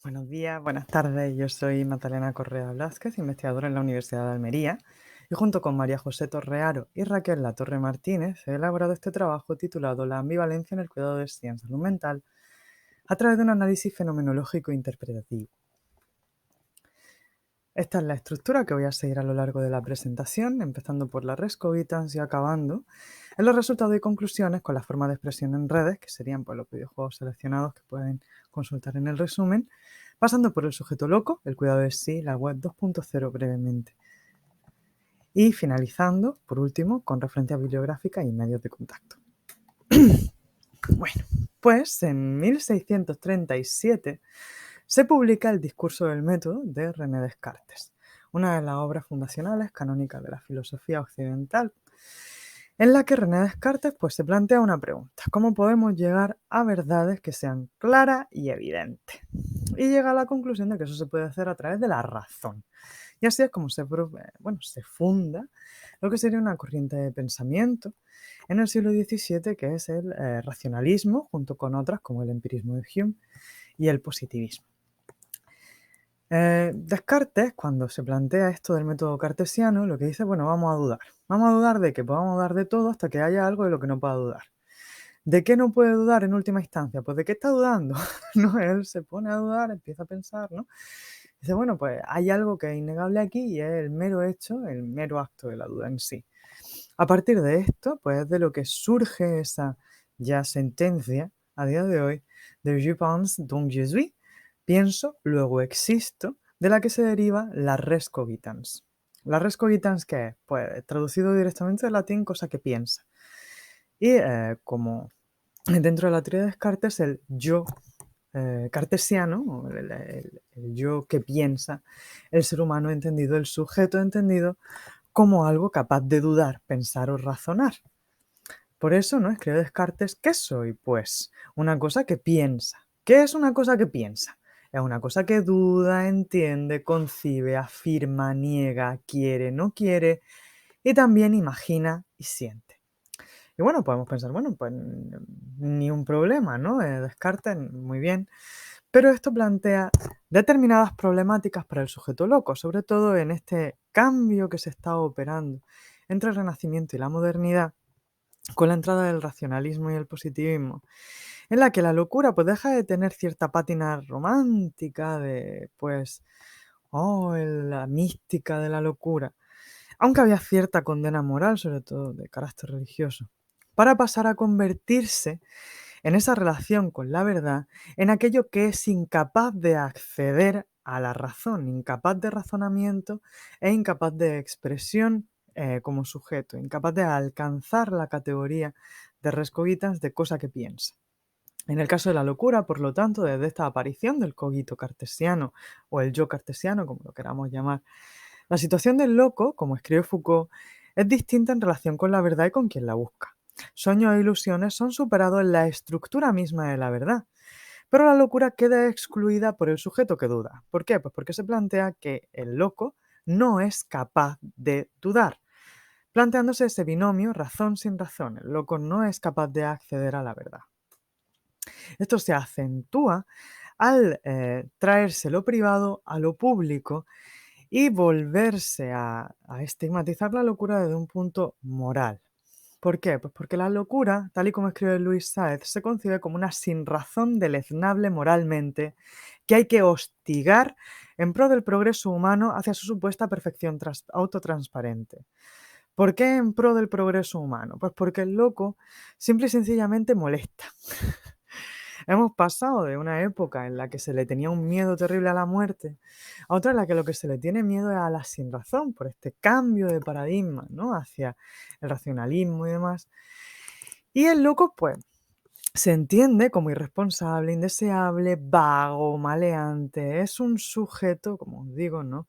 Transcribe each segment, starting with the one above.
Buenos días, buenas tardes. Yo soy Magdalena Correa Blázquez, investigadora en la Universidad de Almería, y junto con María José Torrearo y Raquel Latorre Martínez he elaborado este trabajo titulado La ambivalencia en el cuidado de sí en salud mental a través de un análisis fenomenológico e interpretativo. Esta es la estructura que voy a seguir a lo largo de la presentación, empezando por la res cogitans y acabando en los resultados y conclusiones con la forma de expresión en redes, que serían pues, los videojuegos seleccionados que pueden consultar en el resumen, pasando por el sujeto loco, el cuidado de sí, la web 2.0 brevemente. Y finalizando, por último, con referencias bibliográficas y medios de contacto. Bueno, pues en 1637 se publica El discurso del método de René Descartes, una de las obras fundacionales canónicas de la filosofía occidental, en la que René Descartes pues, se plantea una pregunta: ¿cómo podemos llegar a verdades que sean claras y evidentes? Y llega a la conclusión de que eso se puede hacer a través de la razón. Y así es como se funda lo que sería una corriente de pensamiento en el siglo XVII, que es el racionalismo, junto con otras como el empirismo de Hume y el positivismo. Descartes, cuando se plantea esto del método cartesiano, lo que dice, bueno, vamos a dudar. ¿Vamos a dudar de qué? Pues vamos a dudar de todo hasta que haya algo de lo que no pueda dudar. ¿De qué no puede dudar en última instancia? Pues ¿de qué está dudando? ¿No? Él se pone a dudar, empieza a pensar, ¿no? Dice, bueno, pues hay algo que es innegable aquí y es el mero hecho, el mero acto de la duda en sí. A partir de esto, pues es de lo que surge esa ya sentencia a día de hoy de Je pense, donc je suis, pienso, luego existo, de la que se deriva la res cogitans. ¿La res cogitans qué es? Pues traducido directamente del latín, cosa que piensa. Y como dentro de la teoría de Descartes, el yo cartesiano, el yo que piensa, el ser humano entendido, el sujeto entendido como algo capaz de dudar, pensar o razonar. Por eso, ¿no? Escribió Descartes, ¿qué soy? Pues una cosa que piensa. ¿Qué es una cosa que piensa? Es una cosa que duda, entiende, concibe, afirma, niega, quiere, no quiere y también imagina y siente. Y bueno, podemos pensar, bueno, pues ni un problema, ¿no? Descartes, muy bien. Pero esto plantea determinadas problemáticas para el sujeto loco, sobre todo en este cambio que se está operando entre el Renacimiento y la modernidad, con la entrada del racionalismo y el positivismo, en la que la locura pues deja de tener cierta pátina romántica de, pues, oh, la mística de la locura, aunque había cierta condena moral, sobre todo de carácter religioso, para pasar a convertirse en esa relación con la verdad, en aquello que es incapaz de acceder a la razón, incapaz de razonamiento e incapaz de expresión como sujeto, incapaz de alcanzar la categoría de res cogitans, de cosa que piensa. En el caso de la locura, por lo tanto, desde esta aparición del cogito cartesiano o el yo cartesiano, como lo queramos llamar, la situación del loco, como escribe Foucault, es distinta en relación con la verdad y con quien la busca. Sueños e ilusiones son superados en la estructura misma de la verdad, pero la locura queda excluida por el sujeto que duda. ¿Por qué? Pues porque se plantea que el loco no es capaz de dudar, planteándose ese binomio razón sin razón. El loco no es capaz de acceder a la verdad. Esto se acentúa al traerse lo privado a lo público y volverse a estigmatizar la locura desde un punto moral. ¿Por qué? Pues porque la locura, tal y como escribe Luis Sáez, se concibe como una sinrazón deleznable moralmente que hay que hostigar en pro del progreso humano hacia su supuesta perfección autotransparente. ¿Por qué en pro del progreso humano? Pues porque el loco simple y sencillamente molesta. Hemos pasado de una época en la que se le tenía un miedo terrible a la muerte a otra en la que lo que se le tiene miedo es a la sinrazón, por este cambio de paradigma, ¿no? Hacia el racionalismo y demás. Y el loco, pues, se entiende como irresponsable, indeseable, vago, maleante. Es un sujeto, como os digo, ¿no?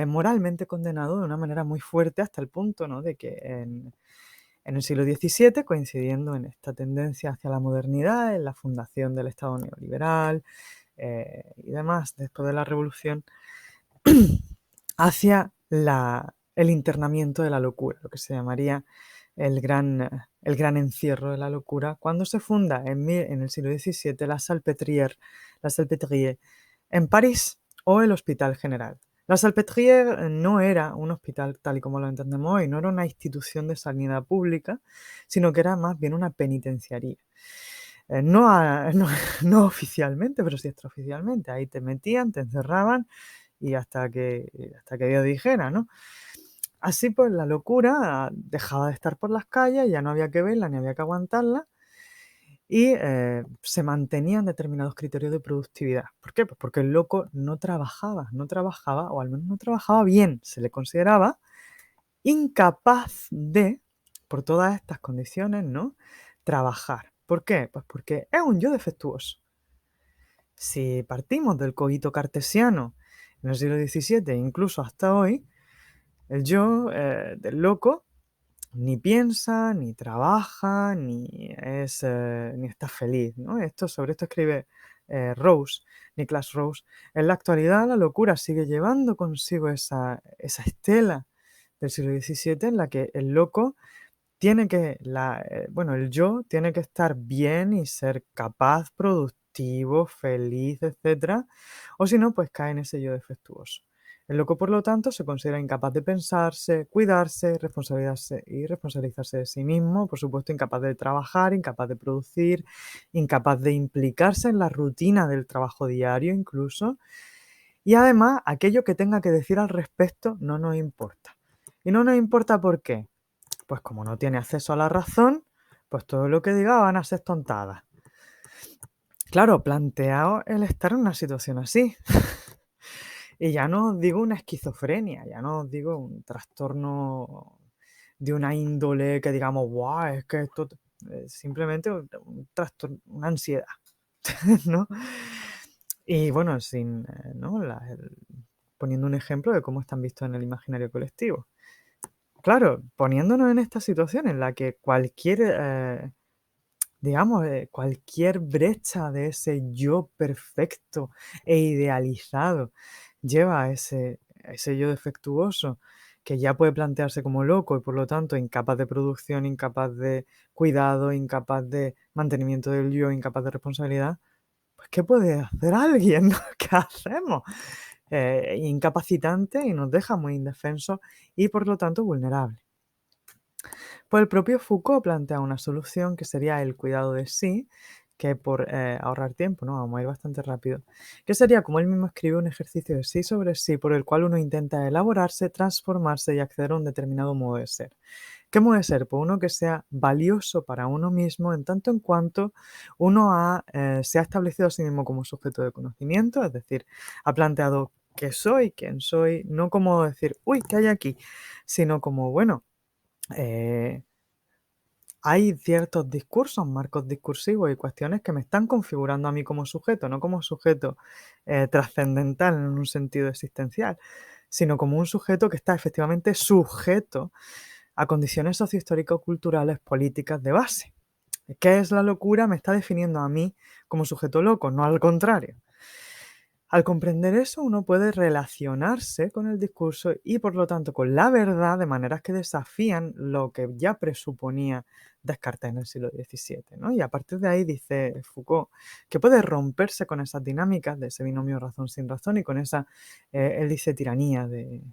Moralmente condenado de una manera muy fuerte hasta el punto, ¿no? De que en el siglo XVII, coincidiendo en esta tendencia hacia la modernidad, en la fundación del Estado neoliberal y demás, después de la Revolución, hacia el internamiento de la locura, lo que se llamaría el gran encierro de la locura, cuando se funda en el siglo XVII la Salpêtrière, en París o el Hospital General. La Salpêtrière no era un hospital tal y como lo entendemos hoy, no era una institución de sanidad pública, sino que era más bien una penitenciaría. No, no oficialmente, pero sí extraoficialmente. Ahí te metían, te encerraban y hasta que Dios dijera, ¿no? Así pues la locura dejaba de estar por las calles, ya no había que verla ni había que aguantarla y se mantenían determinados criterios de productividad. ¿Por qué? Pues porque el loco no trabajaba, o al menos no trabajaba bien. Se le consideraba incapaz de, por todas estas condiciones, ¿no? Trabajar. ¿Por qué? Pues porque es un yo defectuoso. Si partimos del cogito cartesiano en el siglo XVII, incluso hasta hoy, el yo del loco ni piensa, ni trabaja, ni está feliz, ¿no? Sobre esto escribe Niklas Rose. En la actualidad, la locura sigue llevando consigo esa estela del siglo XVII en la que el loco tiene que, el yo tiene que estar bien y ser capaz, productivo, feliz, etcétera, o si no, pues cae en ese yo defectuoso. El loco, por lo tanto, se considera incapaz de pensarse, cuidarse, responsabilizarse de sí mismo, por supuesto, incapaz de trabajar, incapaz de producir, incapaz de implicarse en la rutina del trabajo diario incluso, y además aquello que tenga que decir al respecto no nos importa. Y no nos importa ¿por qué? Pues como no tiene acceso a la razón, pues todo lo que diga van a ser tontadas. Claro, planteado el estar en una situación así. Y ya no os digo una esquizofrenia, ya no os digo un trastorno de una índole que digamos, guau, es que esto es simplemente un trastorno, una ansiedad, ¿no? Y bueno, ¿no? Poniendo un ejemplo de cómo están vistos en el imaginario colectivo. Claro, poniéndonos en esta situación en la que cualquier brecha de ese yo perfecto e idealizado lleva a ese yo defectuoso que ya puede plantearse como loco y por lo tanto incapaz de producción, incapaz de cuidado, incapaz de mantenimiento del yo, incapaz de responsabilidad, pues ¿qué puede hacer alguien? ¿Qué hacemos? Incapacitante y nos deja muy indefensos y por lo tanto vulnerables. Pues el propio Foucault plantea una solución que sería el cuidado de sí, que por ahorrar tiempo, ¿no? Vamos a ir bastante rápido, que sería, como él mismo escribe, un ejercicio de sí sobre sí, por el cual uno intenta elaborarse, transformarse y acceder a un determinado modo de ser. ¿Qué modo de ser? Pues uno que sea valioso para uno mismo en tanto en cuanto uno se ha establecido a sí mismo como sujeto de conocimiento, es decir, ha planteado qué soy, quién soy, no como decir, uy, ¿qué hay aquí? Sino como, bueno, eh, hay ciertos discursos, marcos discursivos y cuestiones que me están configurando a mí como sujeto, no como sujeto trascendental en un sentido existencial, sino como un sujeto que está efectivamente sujeto a condiciones sociohistórico-culturales políticas de base. ¿Qué es la locura? Me está definiendo a mí como sujeto loco, no al contrario. Al comprender eso, uno puede relacionarse con el discurso y, por lo tanto, con la verdad de maneras que desafían lo que ya presuponía Descartes en el siglo XVII, ¿no? Y a partir de ahí, dice Foucault, que puede romperse con esas dinámicas de ese binomio razón sin razón y con esa, él dice, tiranía de...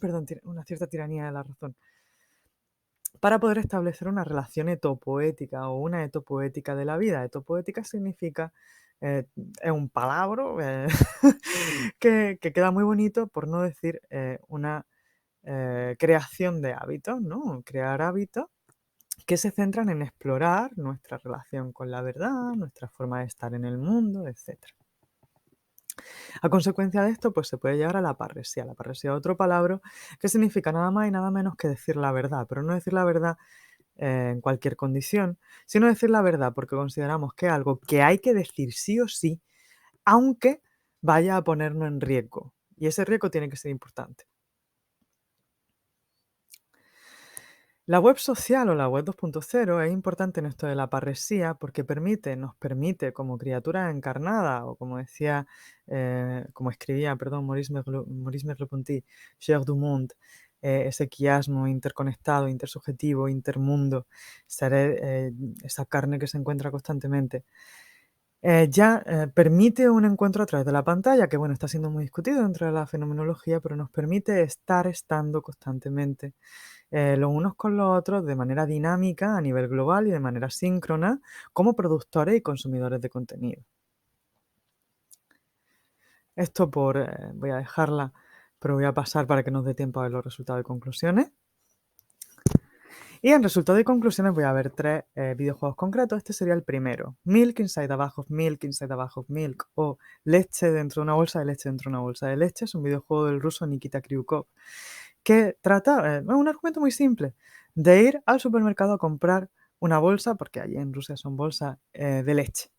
perdón, una cierta tiranía de la razón, para poder establecer una relación etopoética o una etopoética de la vida. Etopoética significa, es un palabra que queda muy bonito, por no decir una creación de hábitos, ¿no? Crear hábitos que se centran en explorar nuestra relación con la verdad, nuestra forma de estar en el mundo, etc. A consecuencia de esto, pues se puede llegar a la parresía. La parresía, otro palabra que significa nada más y nada menos que decir la verdad, pero no decir la verdad en cualquier condición, sino decir la verdad porque consideramos que es algo que hay que decir sí o sí, aunque vaya a ponernos en riesgo. Y ese riesgo tiene que ser importante. La web social o la web 2.0 es importante en esto de la parresía porque nos permite como criatura encarnada, o como decía, como escribía, perdón, Maurice Merleau-Ponty, Cher du Monde, ese quiasmo interconectado, intersubjetivo, intermundo, esa carne que se encuentra constantemente. permite un encuentro a través de la pantalla, que bueno, está siendo muy discutido dentro de la fenomenología, pero nos permite estar estando constantemente los unos con los otros de manera dinámica a nivel global y de manera síncrona como productores y consumidores de contenido. Esto voy a dejarla, pero voy a pasar para que nos dé tiempo a ver los resultados y conclusiones. Y en resultados y conclusiones voy a ver 3 videojuegos concretos. Este sería el primero, Milk Inside a Bag of Milk Inside a Bag of Milk, o Leche dentro de una bolsa de leche dentro de una bolsa de leche. Es un videojuego del ruso Nikita Kryukov que trata, un argumento muy simple, de ir al supermercado a comprar una bolsa, porque allí en Rusia son bolsas, de leche.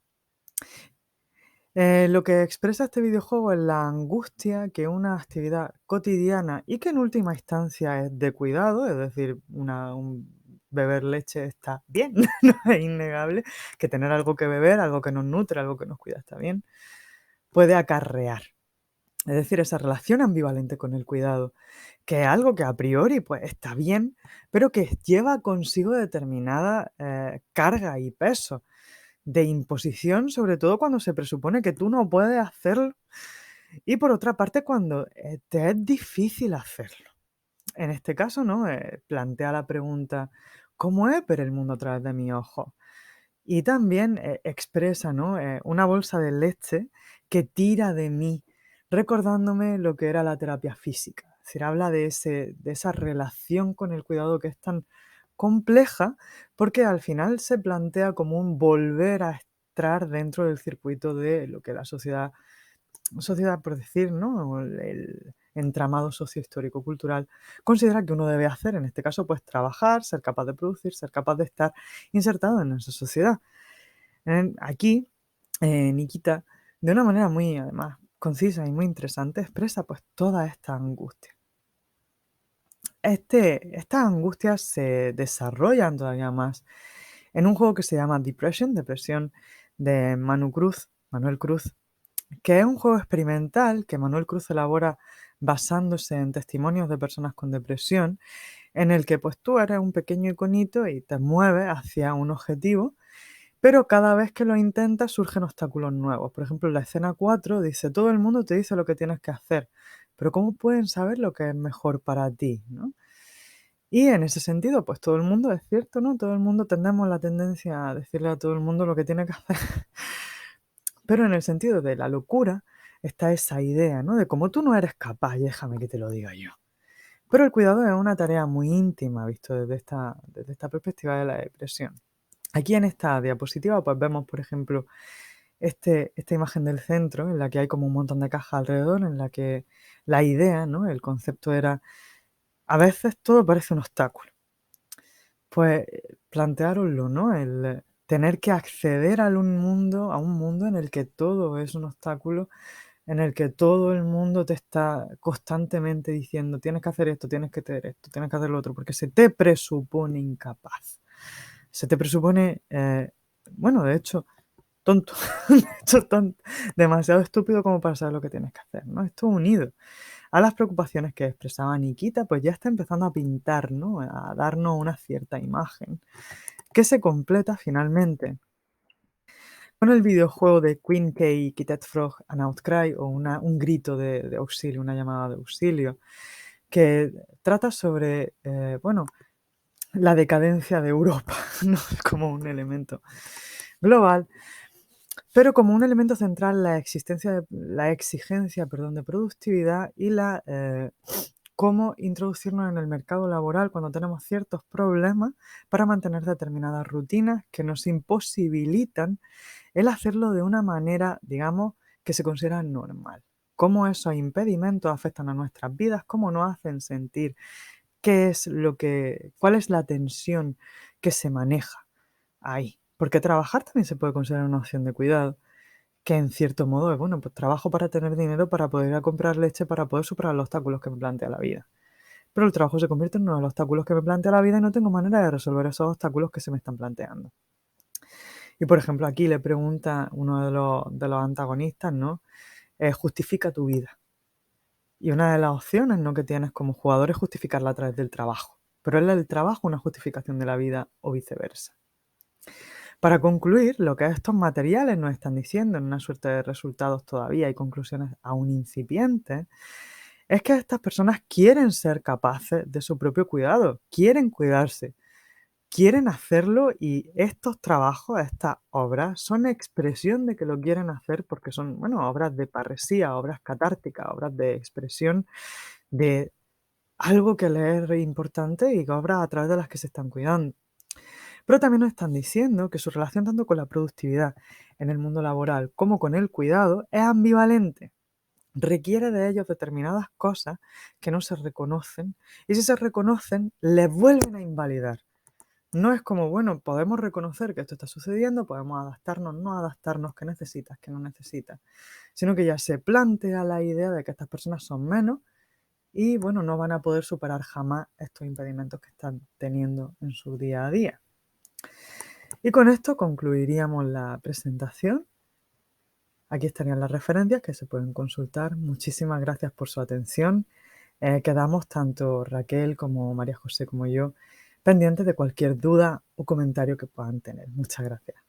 Lo que expresa este videojuego es la angustia que una actividad cotidiana y que en última instancia es de cuidado, es decir, beber leche está bien, no es innegable, que tener algo que beber, algo que nos nutre, algo que nos cuida está bien, puede acarrear. Es decir, esa relación ambivalente con el cuidado, que es algo que a priori pues está bien, pero que lleva consigo determinada carga y peso de imposición, sobre todo cuando se presupone que tú no puedes hacerlo y por otra parte cuando te es difícil hacerlo. En este caso, ¿no? Plantea la pregunta, ¿cómo es ver el mundo a través de mis ojos? Y también expresa, ¿no? Una bolsa de leche que tira de mí, recordándome lo que era la terapia física. Es decir, habla de esa relación con el cuidado que es tan compleja, porque al final se plantea como un volver a entrar dentro del circuito de lo que la sociedad por decir, ¿no? O el entramado sociohistórico cultural considera que uno debe hacer, en este caso, pues trabajar, ser capaz de producir, ser capaz de estar insertado en esa sociedad. Aquí, Nikita, de una manera muy, además, concisa y muy interesante, expresa pues toda esta angustia. Estas angustias se desarrollan todavía más en un juego que se llama Depresión, de Manuel Cruz, que es un juego experimental que Manuel Cruz elabora basándose en testimonios de personas con depresión, en el que pues tú eres un pequeño iconito y te mueves hacia un objetivo, pero cada vez que lo intentas surgen obstáculos nuevos. Por ejemplo, en la escena 4 dice, todo el mundo te dice lo que tienes que hacer, pero ¿cómo pueden saber lo que es mejor para ti? ¿No? Y en ese sentido, pues todo el mundo, es cierto, ¿no? Todo el mundo tenemos la tendencia a decirle a todo el mundo lo que tiene que hacer. Pero en el sentido de la locura está esa idea, ¿no? De cómo tú no eres capaz, y déjame que te lo diga yo. Pero el cuidado es una tarea muy íntima, visto desde esta perspectiva de la depresión. Aquí en esta diapositiva, pues vemos, por ejemplo, esta imagen del centro, en la que hay como un montón de cajas alrededor, en la que la idea, ¿no? El concepto era, a veces todo parece un obstáculo. Pues planteároslo, ¿no? El tener que acceder a un mundo en el que todo es un obstáculo, en el que todo el mundo te está constantemente diciendo, tienes que hacer esto, tienes que hacer esto, tienes que hacer lo otro, porque se te presupone incapaz. Se te presupone, bueno, de hecho, tonto, de hecho, demasiado estúpido como para saber lo que tienes que hacer, ¿no? Esto unido a las preocupaciones que expresaba Nikita, pues ya está empezando a pintar, ¿no? A darnos una cierta imagen, que se completa finalmente con el videojuego de Queen K, Kitted Frog, An Outcry, o un grito de auxilio, una llamada de auxilio, que trata sobre, bueno, la decadencia de Europa, ¿no? Como un elemento global, pero como un elemento central la exigencia, perdón, de productividad y cómo introducirnos en el mercado laboral cuando tenemos ciertos problemas para mantener determinadas rutinas que nos imposibilitan el hacerlo de una manera, digamos, que se considera normal. Cómo esos impedimentos afectan a nuestras vidas, cómo nos hacen sentir cuál es la tensión que se maneja ahí. Porque trabajar también se puede considerar una opción de cuidado, que en cierto modo es, bueno, pues trabajo para tener dinero, para poder ir a comprar leche, para poder superar los obstáculos que me plantea la vida. Pero el trabajo se convierte en uno de los obstáculos que me plantea la vida y no tengo manera de resolver esos obstáculos que se me están planteando. Y por ejemplo, aquí le pregunta uno de los antagonistas, ¿no? Justifica tu vida. Y una de las opciones, ¿no? que tienes como jugador es justificarla a través del trabajo. Pero es el trabajo una justificación de la vida o viceversa. Para concluir, lo que estos materiales nos están diciendo en una suerte de resultados todavía y conclusiones aún incipientes, es que estas personas quieren ser capaces de su propio cuidado, quieren cuidarse, quieren hacerlo y estos trabajos, estas obras, son expresión de que lo quieren hacer porque son, bueno, obras de parresía, obras catárticas, obras de expresión de algo que les es importante y obras a través de las que se están cuidando. Pero también nos están diciendo que su relación tanto con la productividad en el mundo laboral como con el cuidado es ambivalente. Requiere de ellos determinadas cosas que no se reconocen y si se reconocen, les vuelven a invalidar. No es como, bueno, podemos reconocer que esto está sucediendo, podemos adaptarnos, no adaptarnos, qué necesitas, qué no necesitas, sino que ya se plantea la idea de que estas personas son menos y, bueno, no van a poder superar jamás estos impedimentos que están teniendo en su día a día. Y con esto concluiríamos la presentación. Aquí estarían las referencias que se pueden consultar. Muchísimas gracias por su atención. Quedamos tanto Raquel como María José como yo pendientes de cualquier duda o comentario que puedan tener. Muchas gracias.